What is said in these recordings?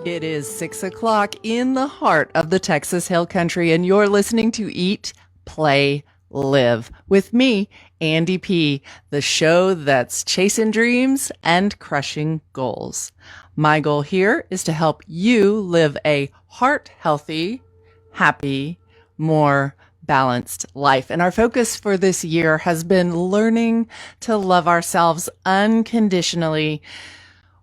It is 6 o'clock in the heart of the Texas Hill Country, and you're listening to Eat, Play, Live with me, Andi P, the show that's chasing dreams and crushing goals. My goal here is to help you live a heart healthy, happy, more balanced life. And our focus for this year has been learning to love ourselves unconditionally,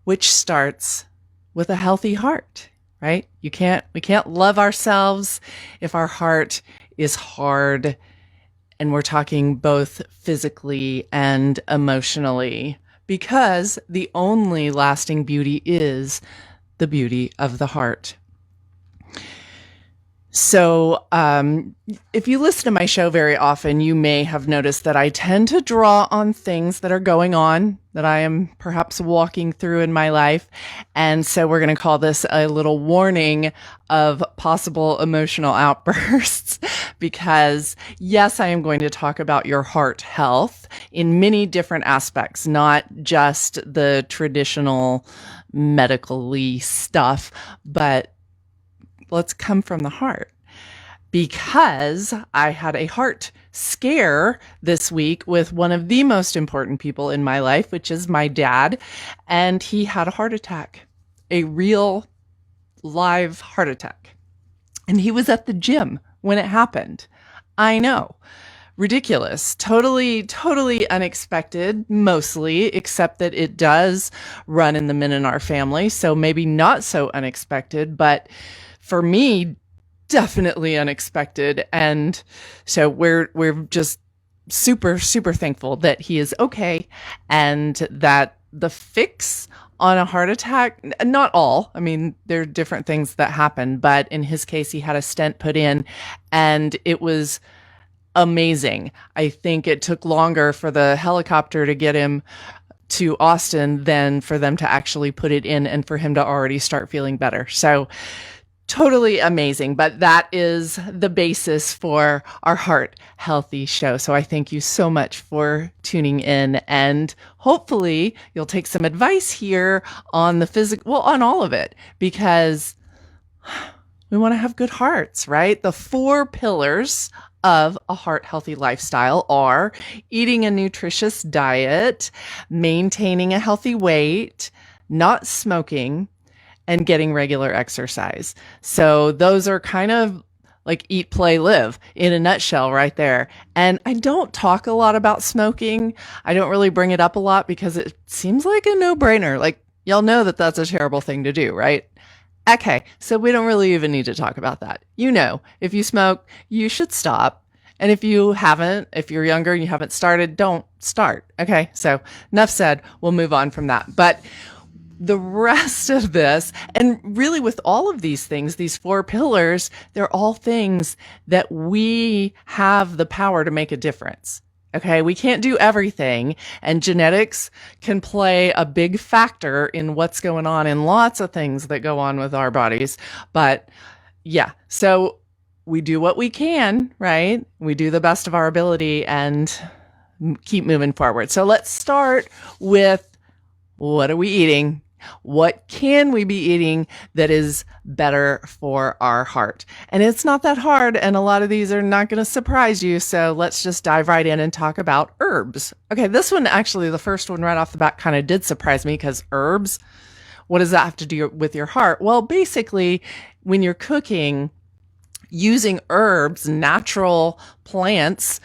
which starts with a healthy heart, right? We can't love ourselves if our heart is hard, and we're talking both physically and emotionally, because the only lasting beauty is the beauty of the heart. So, if you listen to my show very often, you may have noticed that I tend to draw on things that are going on that I am perhaps walking through in my life. And so we're going to call this a little warning of possible emotional outbursts because yes, I am going to talk about your heart health in many different aspects, not just the traditional medically stuff, but let's come from the heart, because I had a heart scare this week with one of the most important people in my life, which is my dad. And he had a heart attack, a real live heart attack. And he was at the gym when it happened. I know. Ridiculous. Totally unexpected, mostly, except that it does run in the men in our family. So maybe not so unexpected, but for me, definitely unexpected. And so we're just super thankful that he is okay, and that the fix on a heart attack, not all, I mean, there are different things that happen, but in his case, he had a stent put in and it was amazing. I think it took longer for the helicopter to get him to Austin than for them to actually put it in and for him to already start feeling better. So totally amazing. But that is the basis for our Heart Healthy show. So I thank you so much for tuning in, and hopefully you'll take some advice here on the physical, well, on all of it, because we want to have good hearts, right? The 4 pillars of a heart healthy lifestyle are eating a nutritious diet, maintaining a healthy weight, not smoking, and getting regular exercise. So those are kind of like eat, play, live in a nutshell right there. And I don't talk a lot about smoking. I don't really bring it up a lot because it seems like a no-brainer. Like, y'all know that that's a terrible thing to do, right? Okay, so we don't really even need to talk about that. You know, if you smoke, you should stop. And if you haven't, if you're younger and you haven't started, don't start. Okay, so enough said. We'll move on from that. But the rest of this, and really with all of these things, these 4 pillars, they're all things that we have the power to make a difference. Okay, we can't do everything, and genetics can play a big factor in what's going on in lots of things that go on with our bodies. But yeah, so we do what we can, right? We do the best of our ability and keep moving forward. So let's start with, what are we eating? What can we be eating that is better for our heart? And it's not that hard, and a lot of these are not going to surprise you. So let's just dive right in and talk about herbs. Okay, this one, actually, the first one right off the bat kind of did surprise me, because herbs, what does that have to do with your heart? Well, basically, when you're cooking, using herbs, natural plants,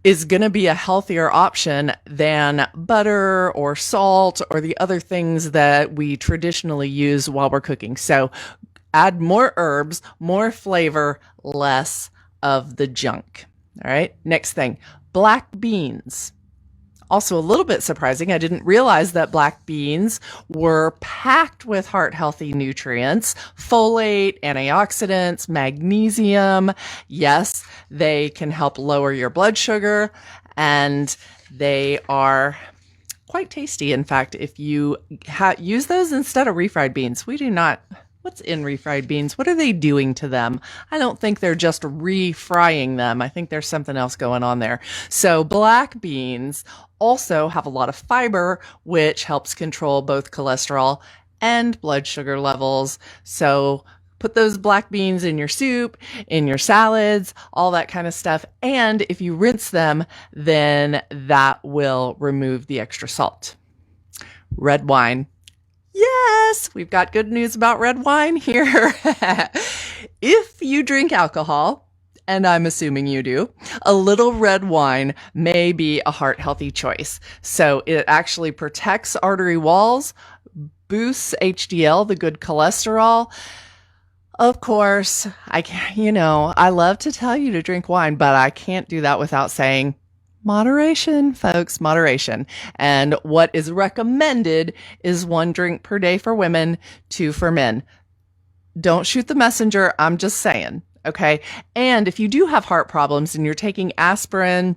is going to be a healthier option than butter or salt or the other things that we traditionally use while we're cooking. So add more herbs, more flavor, less of the junk. All right. Next thing, black beans. Also a little bit surprising. I didn't realize that black beans were packed with heart healthy nutrients, folate, antioxidants, magnesium. Yes, they can help lower your blood sugar, and they are quite tasty. In fact, if you use those instead of refried beans, we do not. What's in refried beans? What are they doing to them? I don't think they're just refrying them. I think there's something else going on there. So black beans also have a lot of fiber, which helps control both cholesterol and blood sugar levels. So put those black beans in your soup, in your salads, all that kind of stuff. And if you rinse them, then that will remove the extra salt. Red wine. Yes, we've got good news about red wine here. If you drink alcohol, and I'm assuming you do, a little red wine may be a heart healthy choice. So it actually protects artery walls, boosts HDL, the good cholesterol. Of course, I love to tell you to drink wine, but I can't do that without saying moderation, folks, moderation. And what is recommended is 1 drink per day for women, 2 for men. Don't shoot the messenger. I'm just saying. Okay. And if you do have heart problems and you're taking aspirin,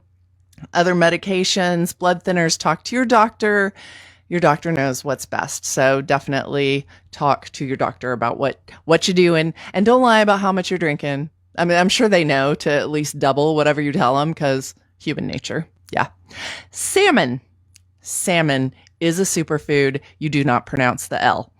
other medications, blood thinners, talk to your doctor. Your doctor knows what's best. So definitely talk to your doctor about what you're doing, and don't lie about how much you're drinking. I mean, I'm sure they know to at least double whatever you tell them, because human nature. Yeah. Salmon. Salmon is a superfood. You do not pronounce the L.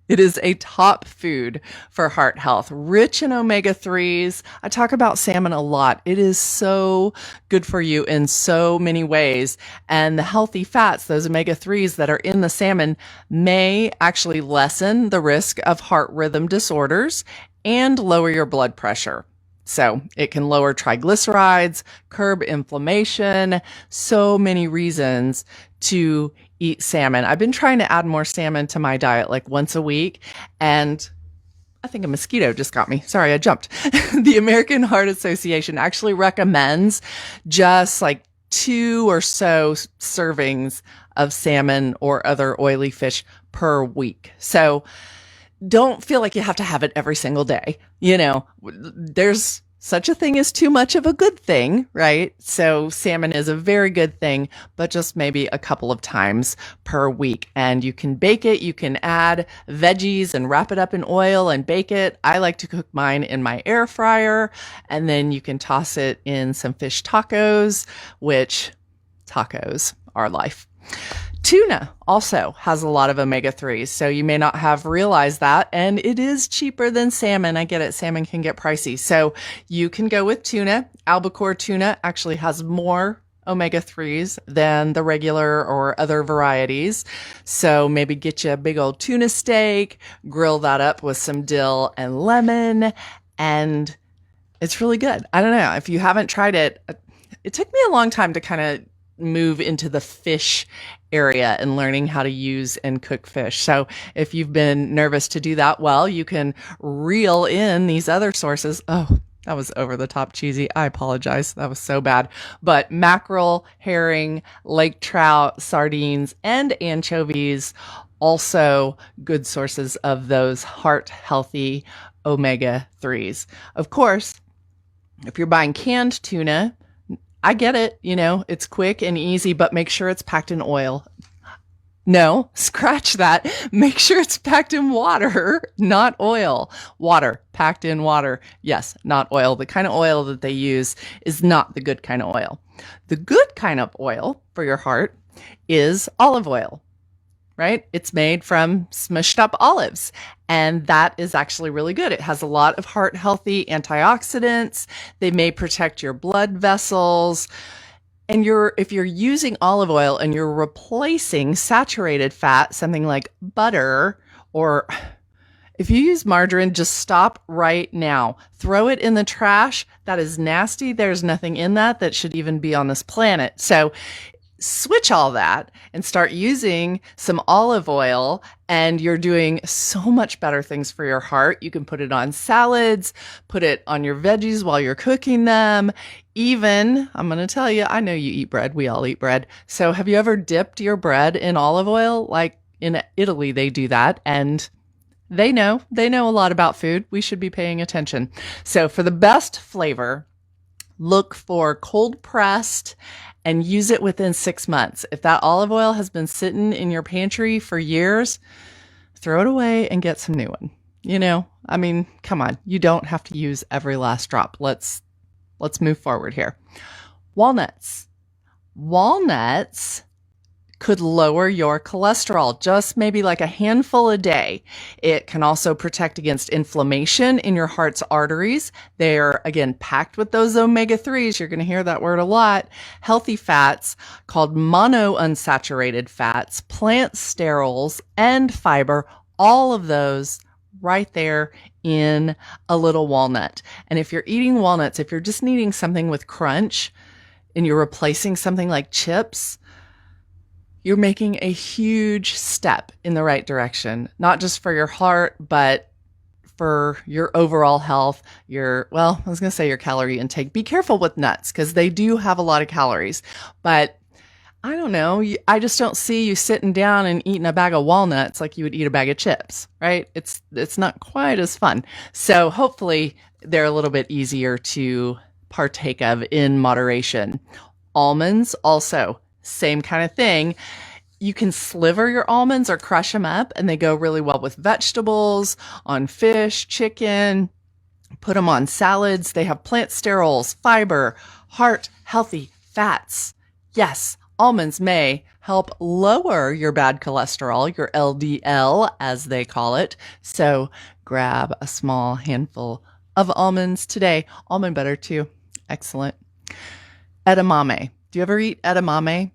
It is a top food for heart health, rich in omega-3s. I talk about salmon a lot. It is so good for you in so many ways. And the healthy fats, those omega-3s that are in the salmon, may actually lessen the risk of heart rhythm disorders and lower your blood pressure. So it can lower triglycerides, curb inflammation, so many reasons to eat salmon. I've been trying to add more salmon to my diet like once a week, and I think a mosquito just got me. Sorry, I jumped. The American Heart Association actually recommends just like 2 or so servings of salmon or other oily fish per week. So don't feel like you have to have it every single day. There's such a thing as too much of a good thing, right? So salmon is a very good thing, but just maybe a couple of times per week. And you can bake it. You can add veggies and wrap it up in oil and bake it. I like to cook mine in my air fryer, and then you can toss it in some fish tacos, which tacos are life. Tuna also has a lot of omega-3s, so you may not have realized that, and it is cheaper than salmon. I get it. Salmon can get pricey. So you can go with tuna. Albacore tuna actually has more omega-3s than the regular or other varieties. So maybe get you a big old tuna steak, grill that up with some dill and lemon, and it's really good. I don't know. If you haven't tried it, it took me a long time to kind of move into the fish area and learning how to use and cook fish. So if you've been nervous to do that, well, you can reel in these other sources. Oh, that was over the top cheesy. I apologize. That was so bad. But mackerel, herring, lake trout, sardines, and anchovies, also good sources of those heart healthy omega-3s. Of course, if you're buying canned tuna, I get it. It's quick and easy, but make sure it's packed in oil. No, scratch that. Make sure it's packed in water, not oil. Water, packed in water. Yes, not oil. The kind of oil that they use is not the good kind of oil. The good kind of oil for your heart is olive oil, right? It's made from smushed up olives, and that is actually really good. It has a lot of heart healthy antioxidants. They may protect your blood vessels. And if you're using olive oil and you're replacing saturated fat, something like butter, or if you use margarine, just stop right now. Throw it in the trash. That is nasty. There's nothing in that should even be on this planet. So switch all that and start using some olive oil, and you're doing so much better things for your heart. You can put it on salads, put it on your veggies while you're cooking them. Even, I'm going to tell you, I know you eat bread. We all eat bread. So have you ever dipped your bread in olive oil? Like in Italy, they do that, and they know a lot about food. We should be paying attention. So for the best flavor, look for cold pressed and use it within 6 months. If that olive oil has been sitting in your pantry for years, throw it away and get some new one. Come on. You don't have to use every last drop. Let's move forward here. Walnuts could lower your cholesterol, just maybe like a handful a day. It can also protect against inflammation in your heart's arteries. They're, again, packed with those omega-3s. You're going to hear that word a lot. Healthy fats called monounsaturated fats, plant sterols, and fiber, all of those right there in a little walnut. And if you're eating walnuts, if you're just needing something with crunch and you're replacing something like chips, you're making a huge step in the right direction, not just for your heart, but for your overall health, your calorie intake. Be careful with nuts because they do have a lot of calories, but I don't know. I just don't see you sitting down and eating a bag of walnuts like you would eat a bag of chips, right? It's not quite as fun. So hopefully they're a little bit easier to partake of in moderation. Almonds also, same kind of thing. You can sliver your almonds or crush them up, and they go really well with vegetables, on fish, chicken. Put them on salads. They have plant sterols, fiber, heart healthy fats. Yes, almonds may help lower your bad cholesterol, your LDL, as they call it. So grab a small handful of almonds today. Almond butter too. Excellent. Edamame. Do you ever eat edamame?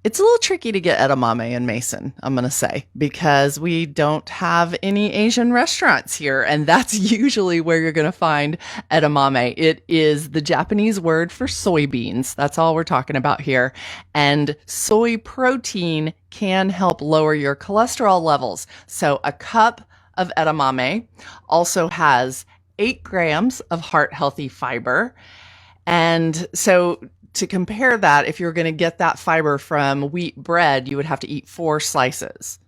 It's a little tricky to get edamame in Mason, I'm going to say, because we don't have any Asian restaurants here, and that's usually where you're going to find edamame. It is the Japanese word for soybeans. That's all we're talking about here. And soy protein can help lower your cholesterol levels. So a cup of edamame also has 8 grams of heart-healthy fiber. And so to compare that, if you're going to get that fiber from wheat bread, you would have to eat 4 slices.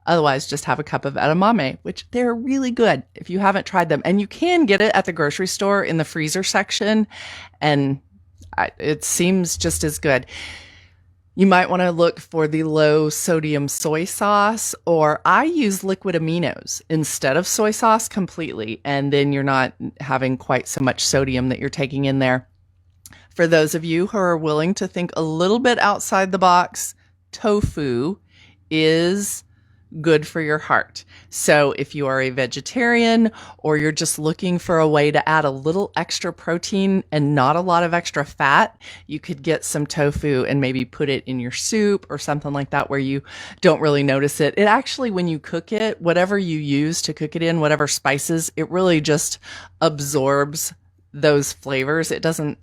Otherwise, just have a cup of edamame, which they're really good if you haven't tried them. And you can get it at the grocery store in the freezer section, and it seems just as good. You might want to look for the low sodium soy sauce, or I use liquid aminos instead of soy sauce completely, and then you're not having quite so much sodium that you're taking in there. For those of you who are willing to think a little bit outside the box, tofu is good for your heart. So if you are a vegetarian or you're just looking for a way to add a little extra protein and not a lot of extra fat, you could get some tofu and maybe put it in your soup or something like that where you don't really notice it. It actually, when you cook it, whatever you use to cook it in, whatever spices, it really just absorbs those flavors. It doesn't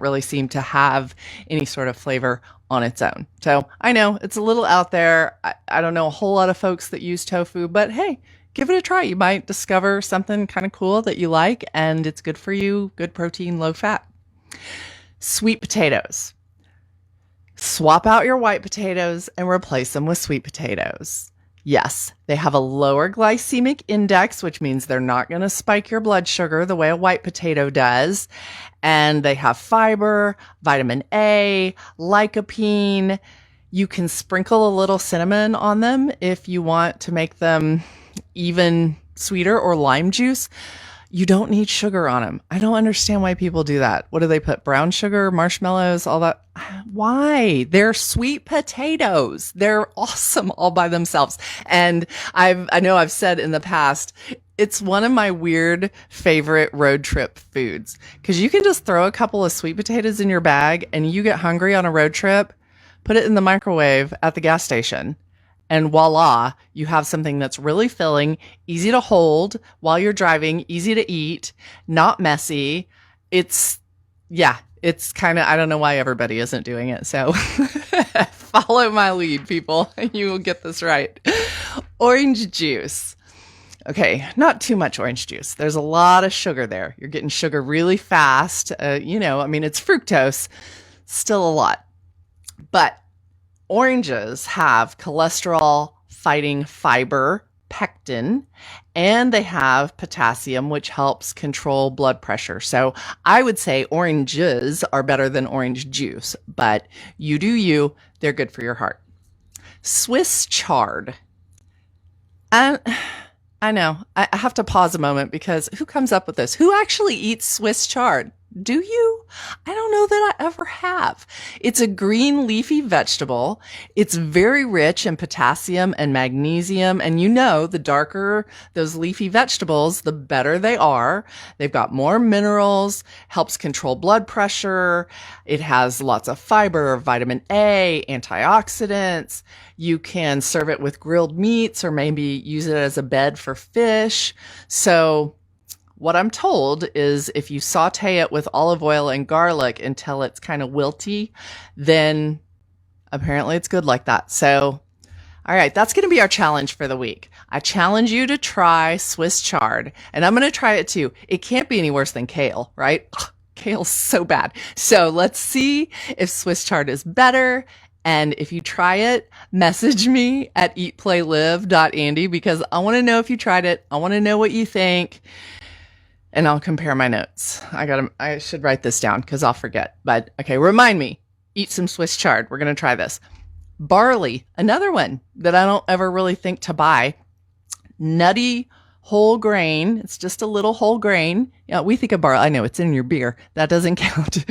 really seem to have any sort of flavor on its own. So I know it's a little out there. I don't know a whole lot of folks that use tofu, but hey, give it a try. You might discover something kind of cool that you like, and it's good for you. Good protein, low fat. Sweet potatoes. Swap out your white potatoes and replace them with sweet potatoes. Yes, they have a lower glycemic index, which means they're not going to spike your blood sugar the way a white potato does. And they have fiber, vitamin A, lycopene. You can sprinkle a little cinnamon on them if you want to make them even sweeter, or lime juice. You don't need sugar on them. I don't understand why people do that. What do they put? Brown sugar, marshmallows, all that? Why? They're sweet potatoes. They're awesome all by themselves. And I know I've said in the past, it's one of my weird favorite road trip foods, because you can just throw a couple of sweet potatoes in your bag and you get hungry on a road trip, put it in the microwave at the gas station, and voila, you have something that's really filling, easy to hold while you're driving, easy to eat, not messy. It's kind of, I don't know why everybody isn't doing it. So follow my lead, people, and you will get this right. Orange juice. Okay, not too much orange juice. There's a lot of sugar there. You're getting sugar really fast. It's fructose, still a lot. But oranges have cholesterol fighting fiber, pectin, and they have potassium, which helps control blood pressure. So I would say oranges are better than orange juice, but you do you. They're good for your heart. Swiss chard. I know. I have to pause a moment, because who comes up with this? Who actually eats Swiss chard? Do you? I don't know that I ever have. It's a green leafy vegetable. It's very rich in potassium and magnesium. And you know, the darker those leafy vegetables, the better they are. They've got more minerals, helps control blood pressure. It has lots of fiber, vitamin A, antioxidants. You can serve it with grilled meats or maybe use it as a bed for fish. So what I'm told is if you saute it with olive oil and garlic until it's kind of wilty, then apparently it's good like that. So, all right, that's going to be our challenge for the week. I challenge you to try Swiss chard, and I'm going to try it too. It can't be any worse than kale, right? Ugh, kale's so bad. So let's see if Swiss chard is better. And if you try it, message me at eatplaylive.andy because I want to know if you tried it. I want to know what you think. And I'll compare my notes. I should write this down because I'll forget. But okay, remind me. Eat some Swiss chard. We're going to try this. Barley, another one that I don't ever really think to buy. Nutty whole grain. It's just a little whole grain. Yeah, we think of barley. I know it's in your beer. That doesn't count.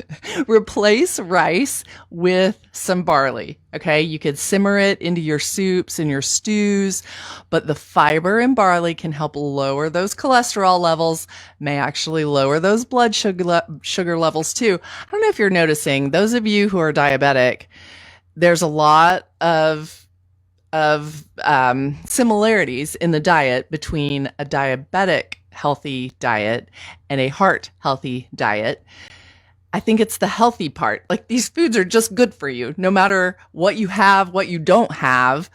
Replace rice with some barley. Okay. You could simmer it into your soups and your stews, but the fiber in barley can help lower those cholesterol levels, may actually lower those blood sugar levels too. I don't know if you're noticing, those of you who are diabetic, there's a lot of similarities in the diet between a diabetic healthy diet and a heart healthy diet. I think it's the healthy part. Like these foods are just good for you. No matter what you have, what you don't have,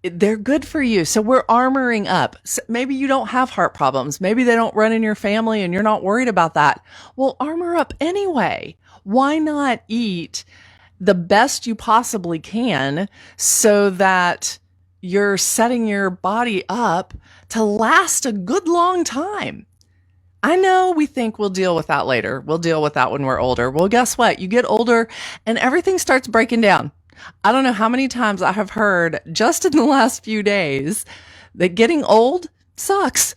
they're good for you. So we're armoring up. So maybe you don't have heart problems. Maybe they don't run in your family and you're not worried about that. Well, armor up anyway. Why not eat the best you possibly can so that you're setting your body up to last a good long time? I know we think we'll deal with that later. We'll deal with that when we're older. Well, guess what? You get older and everything starts breaking down. I don't know how many times I have heard just in the last few days that getting old sucks.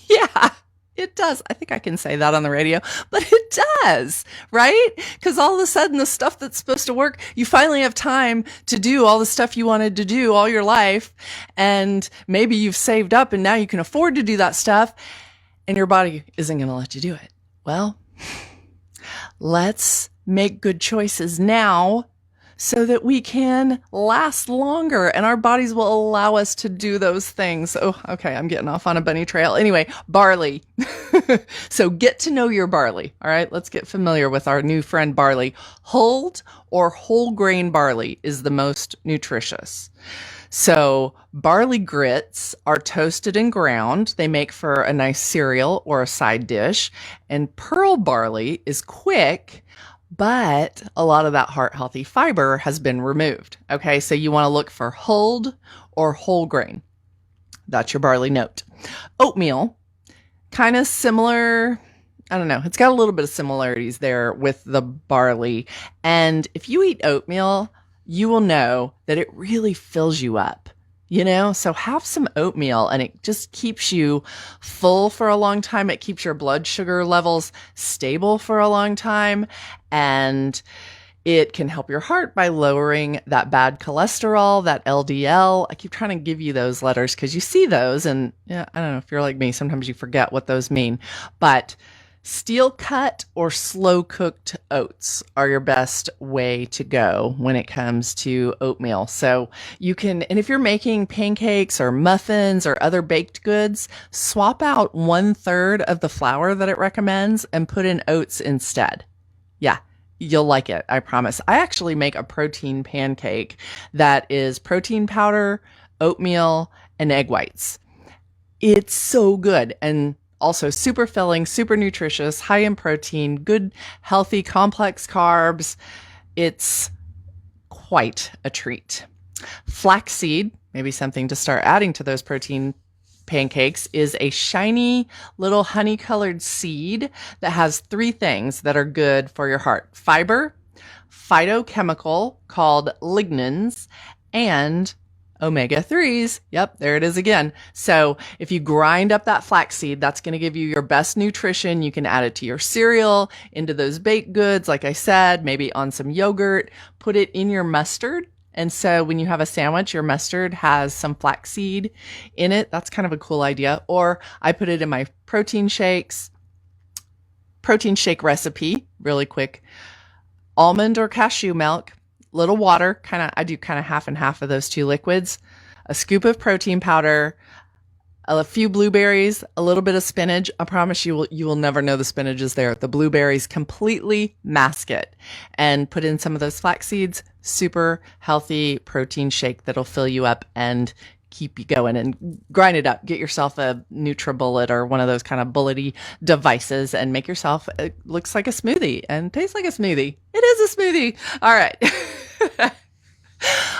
Yeah. It does. I think I can say that on the radio, but it does, right? Because all of a sudden the stuff that's supposed to work, you finally have time to do all the stuff you wanted to do all your life. And maybe you've saved up and now you can afford to do that stuff and your body isn't going to let you do it. Well, let's make good choices now so that we can last longer and our bodies will allow us to do those things. Oh, okay. I'm getting off on a bunny trail. Anyway, barley. So get to know your barley. All right. Let's get familiar with our new friend barley. Hulled or whole grain barley is the most nutritious. So barley grits are toasted and ground. They make for a nice cereal or a side dish. And pearl barley is quick, but a lot of that heart healthy fiber has been removed. Okay, so you want to look for hulled or whole grain. That's your barley note. Oatmeal, kind of similar. I don't know. It's got a little bit of similarities there with the barley. And if you eat oatmeal, you will know that it really fills you up. You know, so have some oatmeal and it just keeps you full for a long time. It keeps your blood sugar levels stable for a long time. And it can help your heart by lowering that bad cholesterol, that LDL. I keep trying to give you those letters because you see those. And yeah, I don't know if you're like me, sometimes you forget what those mean. But steel cut or slow cooked oats are your best way to go when it comes to oatmeal. So you can, and if you're making pancakes or muffins or other baked goods, swap out 1/3 of the flour that it recommends and put in oats instead. Yeah. You'll like it. I promise. I actually make a protein pancake that is protein powder, oatmeal, and egg whites. It's so good. And also super filling, super nutritious, high in protein, good, healthy, complex carbs. It's quite a treat. Flaxseed, maybe something to start adding to those protein pancakes, is a shiny little honey-colored seed that has 3 things that are good for your heart: fiber, phytochemical called lignans, and omega-3s. Yep, there it is again. So if you grind up that flaxseed, that's going to give you your best nutrition. You can add it to your cereal, into those baked goods, like I said, maybe on some yogurt, put it in your mustard. And so when you have a sandwich, your mustard has some flaxseed in it. That's kind of a cool idea. Or I put it in my protein shakes. Protein shake recipe, really quick. Almond or cashew milk, little water, I do half and half of those two liquids, a scoop of protein powder, a few blueberries, a little bit of spinach. I promise you will never know the spinach is there. The blueberries completely mask it and put in some of those flax seeds. Super healthy protein shake that'll fill you up and keep you going, and grind it up. Get yourself a NutriBullet or one of those kind of bullety devices and make yourself, it looks like a smoothie and tastes like a smoothie. It is a smoothie. All right.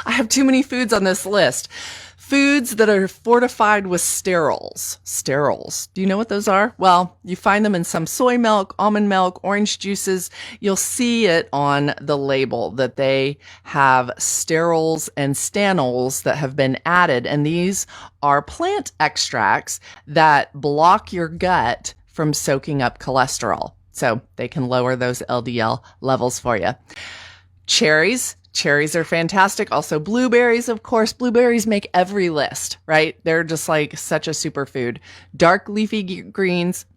I have too many foods on this list. Foods that are fortified with sterols. Sterols. Do you know what those are? Well, you find them in some soy milk, almond milk, orange juices. You'll see it on the label that they have sterols and stanols that have been added. And these are plant extracts that block your gut from soaking up cholesterol. So they can lower those LDL levels for you. Cherries. Cherries are fantastic. Also blueberries, of course. Blueberries make every list, right? They're just like such a superfood. Dark leafy greens.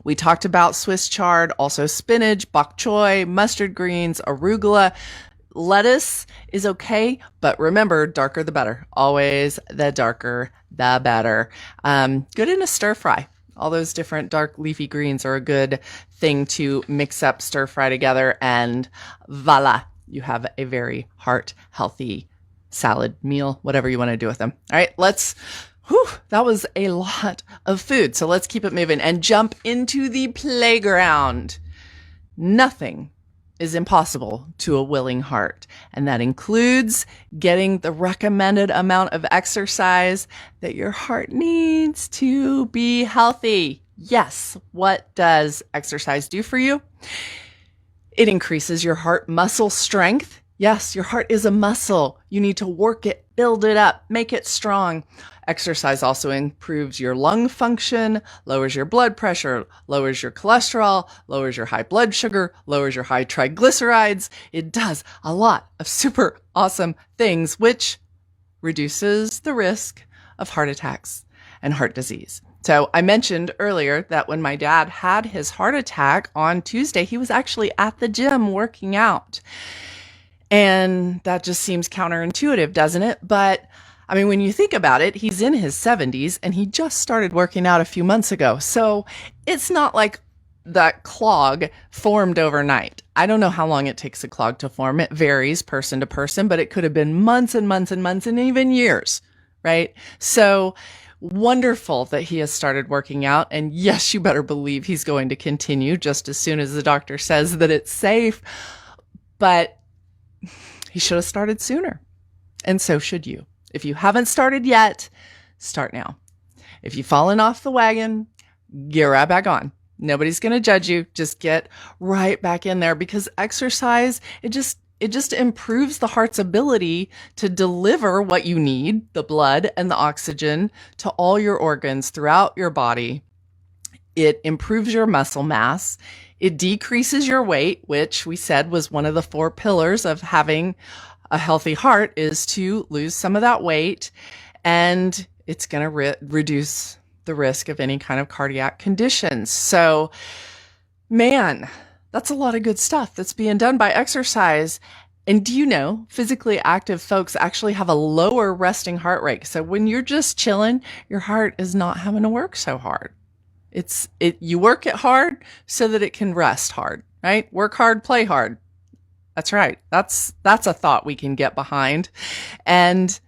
We talked about Swiss chard, also spinach, bok choy, mustard greens, arugula. Lettuce is okay, but remember, darker the better. Always the darker the better. Good in a stir fry. All those different dark leafy greens are a good thing to mix up, stir fry together, and voila. You have a very heart healthy salad meal, whatever you want to do with them. All right, that was a lot of food. So let's keep it moving and jump into the playground. Nothing is impossible to a willing heart. And that includes getting the recommended amount of exercise that your heart needs to be healthy. Yes. What does exercise do for you? It increases your heart muscle strength. Yes, your heart is a muscle. You need to work it, build it up, make it strong. Exercise also improves your lung function, lowers your blood pressure, lowers your cholesterol, lowers your high blood sugar, lowers your high triglycerides. It does a lot of super awesome things, which reduces the risk of heart attacks and heart disease. So I mentioned earlier that when my dad had his heart attack on Tuesday, he was actually at the gym working out. And that just seems counterintuitive, doesn't it? But I mean, when you think about it, he's in his 70s and he just started working out a few months ago. So it's not like that clog formed overnight. I don't know how long it takes a clog to form. It varies person to person, but it could have been months and months and months and even years, right? So wonderful that he has started working out. And yes, you better believe he's going to continue just as soon as the doctor says that it's safe. But he should have started sooner. And so should you. If you haven't started yet, start now. If you've fallen off the wagon, get right back on. Nobody's going to judge you. Just get right back in there, because exercise, it just improves the heart's ability to deliver what you need, the blood and the oxygen, to all your organs throughout your body. It improves your muscle mass. It decreases your weight, which we said was one of the 4 pillars of having a healthy heart, is to lose some of that weight. And it's going to reduce the risk of any kind of cardiac conditions. So, man, that's a lot of good stuff that's being done by exercise. And do you know, physically active folks actually have a lower resting heart rate. So when you're just chilling, your heart is not having to work so hard. You work it hard so that it can rest hard, right? Work hard, play hard. That's right. That's a thought we can get behind. And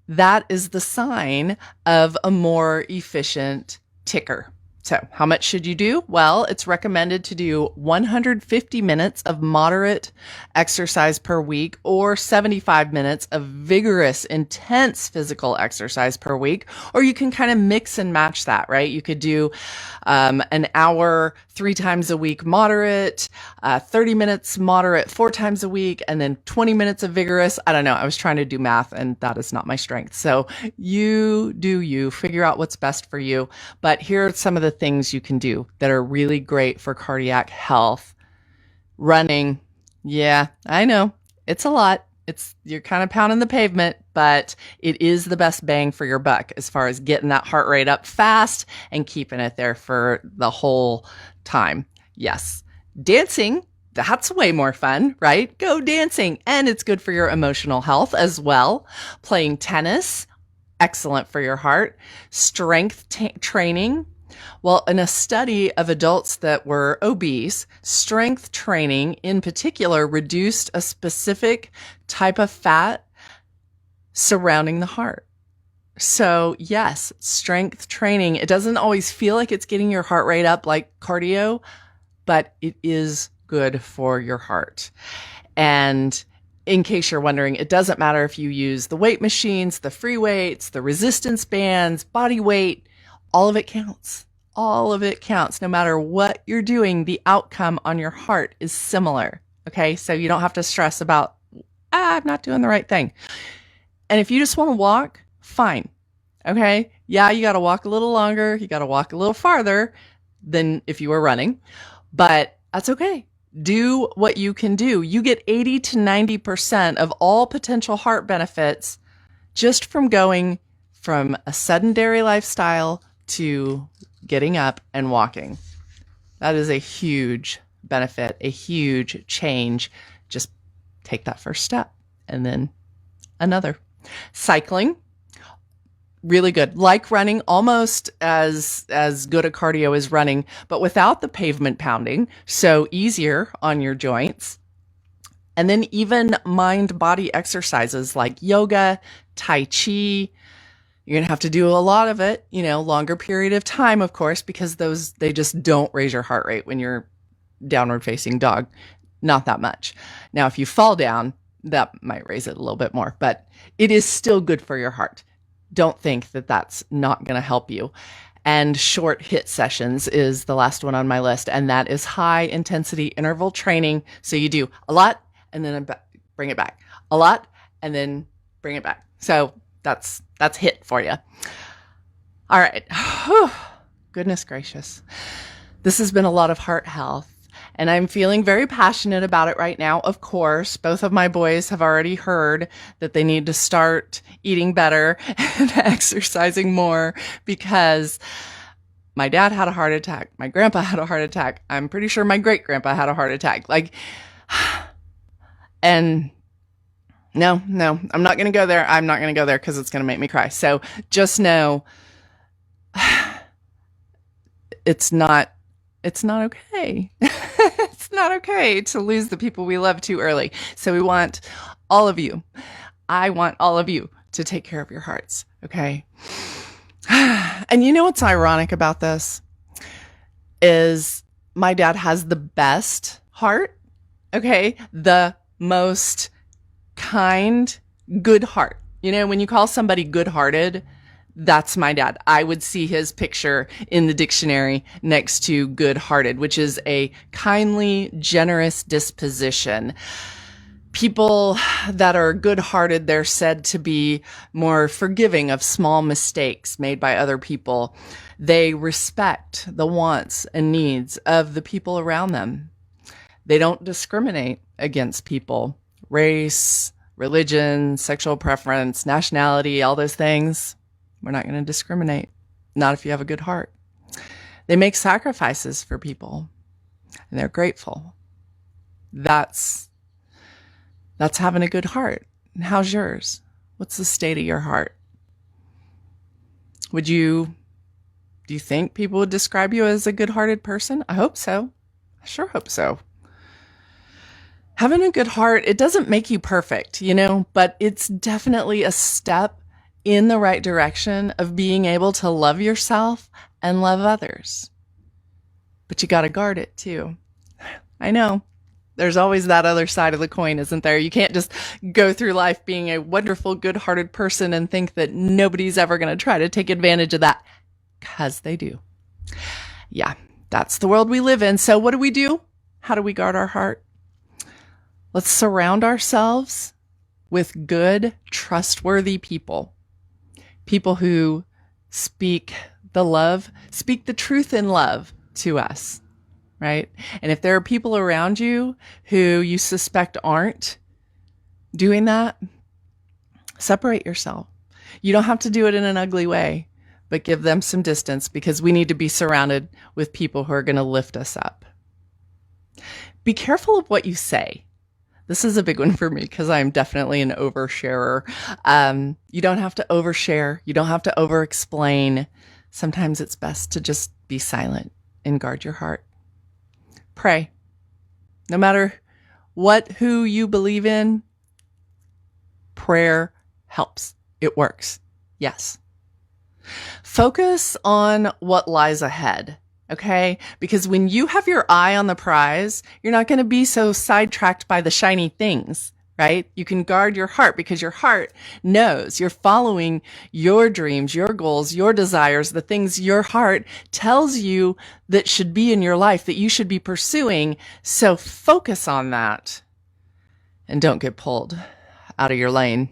that is the sign of a more efficient ticker. So how much should you do? Well, it's recommended to do 150 minutes of moderate exercise per week or 75 minutes of vigorous, intense physical exercise per week. Or you can kind of mix and match that, right? You could do an hour 3 times a week moderate, 30 minutes moderate 4 times a week, and then 20 minutes of vigorous. I don't know. I was trying to do math and that is not my strength. So you do you, figure out what's best for you. But here are some of the things you can do that are really great for cardiac health. Running. Yeah, I know. It's a lot. You're kind of pounding the pavement, but it is the best bang for your buck as far as getting that heart rate up fast and keeping it there for the whole time. Yes. Dancing, that's way more fun, right? Go dancing. And it's good for your emotional health as well. Playing tennis, excellent for your heart. Strength training. Well, in a study of adults that were obese, strength training in particular reduced a specific type of fat surrounding the heart. So yes, strength training, it doesn't always feel like it's getting your heart rate up like cardio, but it is good for your heart. And in case you're wondering, it doesn't matter if you use the weight machines, the free weights, the resistance bands, body weight, all of it counts. All of it counts. No matter what you're doing, the outcome on your heart is similar. Okay. So you don't have to stress about, I'm not doing the right thing. And if you just want to walk, fine. Okay. Yeah. You got to walk a little longer. You got to walk a little farther than if you were running, but that's okay. Do what you can do. You get 80 to 90% of all potential heart benefits just from going from a sedentary lifestyle to getting up and walking. That is a huge benefit, a huge change. Just take that first step and then another. Cycling, really good. Like running, almost as good a cardio as running, but without the pavement pounding, so easier on your joints. And then even mind-body exercises like yoga, tai chi. You're going to have to do a lot of it, longer period of time, of course, because they just don't raise your heart rate when you're downward facing dog. Not that much. Now, if you fall down, that might raise it a little bit more, but it is still good for your heart. Don't think that that's not going to help you. And short HIIT sessions is the last one on my list. And that is high intensity interval training. So you do a lot and then bring it back, a lot and then bring it back. So that's HIIT for you. All right. Whew. Goodness gracious. This has been a lot of heart health. And I'm feeling very passionate about it right now. Of course, both of my boys have already heard that they need to start eating better and exercising more because my dad had a heart attack. My grandpa had a heart attack. I'm pretty sure my great grandpa had a heart attack. And no, I'm not going to go there. I'm not going to go there because it's going to make me cry. So just know it's not okay. It's not okay to lose the people we love too early. So we want all of you. I want all of you to take care of your hearts. Okay. And you know what's ironic about this is my dad has the best heart. Okay. The most kind, good heart. When you call somebody good-hearted, that's my dad. I would see his picture in the dictionary next to good-hearted, which is a kindly, generous disposition. People that are good-hearted, they're said to be more forgiving of small mistakes made by other people. They respect the wants and needs of the people around them. They don't discriminate against people. Race, religion, sexual preference, nationality, all those things. We're not going to discriminate. Not if you have a good heart. They make sacrifices for people and they're grateful. That's having a good heart. And how's yours? What's the state of your heart? Do you think people would describe you as a good-hearted person? I hope so. I sure hope so. Having a good heart, it doesn't make you perfect, but it's definitely a step in the right direction of being able to love yourself and love others. But you got to guard it too. I know. There's always that other side of the coin, isn't there? You can't just go through life being a wonderful, good-hearted person and think that nobody's ever going to try to take advantage of that, because they do. Yeah, that's the world we live in. So what do? How do we guard our heart? Let's surround ourselves with good, trustworthy people. People who speak the truth in love to us. Right? And if there are people around you who you suspect aren't doing that, separate yourself. You don't have to do it in an ugly way, but give them some distance, because we need to be surrounded with people who are going to lift us up. Be careful of what you say. This is a big one for me because I'm definitely an oversharer. You don't have to overshare. You don't have to over-explain. Sometimes it's best to just be silent and guard your heart. Pray. No matter who you believe in, prayer helps. It works. Yes. Focus on what lies ahead, okay? Because when you have your eye on the prize, you're not going to be so sidetracked by the shiny things, right? You can guard your heart because your heart knows you're following your dreams, your goals, your desires, the things your heart tells you that should be in your life, that you should be pursuing. So focus on that and don't get pulled out of your lane.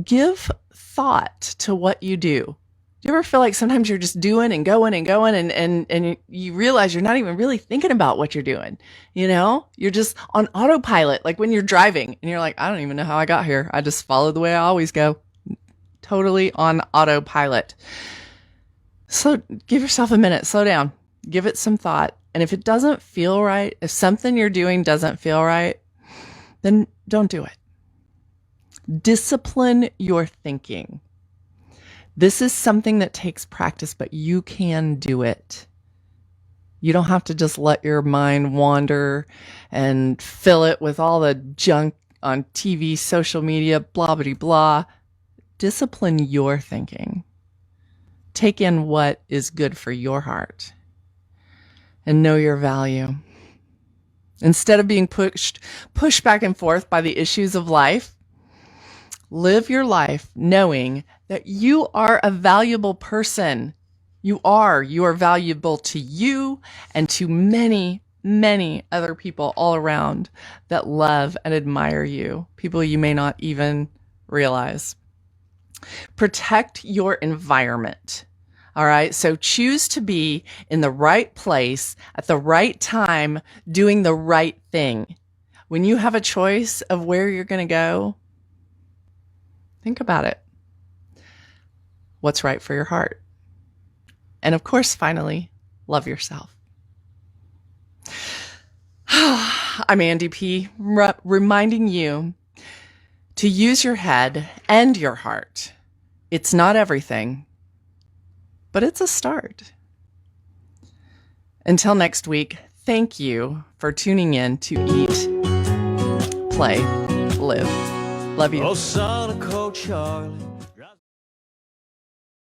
Give thought to what you do. Do you ever feel like sometimes you're just doing and going and you realize you're not even really thinking about what you're doing? You know, you're just on autopilot, like when you're driving and you're like, I don't even know how I got here. I just follow the way I always go. Totally on autopilot. So give yourself a minute, slow down, give it some thought. And if it doesn't feel right, if something you're doing doesn't feel right, then don't do it. Discipline your thinking. This is something that takes practice, but you can do it. You don't have to just let your mind wander and fill it with all the junk on TV, social media, blah, blah, blah. Discipline your thinking. Take in what is good for your heart and know your value. Instead of being pushed back and forth by the issues of life, live your life knowing that you are a valuable person. You are valuable to you and to many, many other people all around that love and admire you. People you may not even realize. Protect your environment. All right. So choose to be in the right place at the right time, doing the right thing. When you have a choice of where you're going to go, think about it. What's right for your heart? And of course, finally, love yourself. I'm Andi P, reminding you to use your head and your heart. It's not everything, but it's a start. Until next week, thank you for tuning in to Eat, Play, Live. Love you. Oh, son of Coach Charlie,